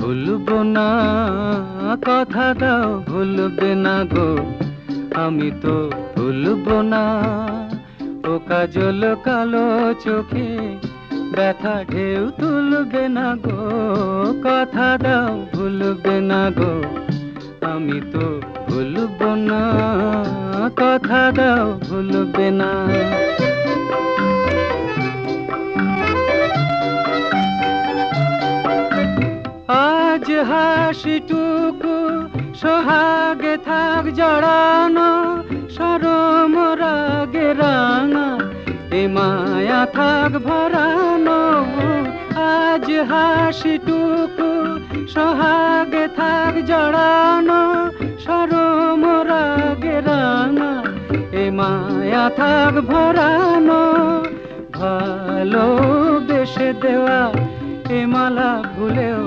ভুলবো না, কথা দাও ভুলবে না গো, আমি তো ভুলবো না। ও কাজল কালো চোখে ব্যথা ঢেউ তুলবে না গো, কথা দাও ভুলবে না গো, আমি তো ভুলবো না, কথা দাও ভুলবে না। আজ হাসিটুকু সোহাগে থাক জড়ানো, সরম রাগে রাঙা এ মায়া থাক ভরানো। আজ হাসিটুকু সোহাগে থাক জড়ানো, সরম রাগে রাঙা এ মায়া থাক ভরানো। ভালোবেসে দেওয়া এ মালা ভুলেও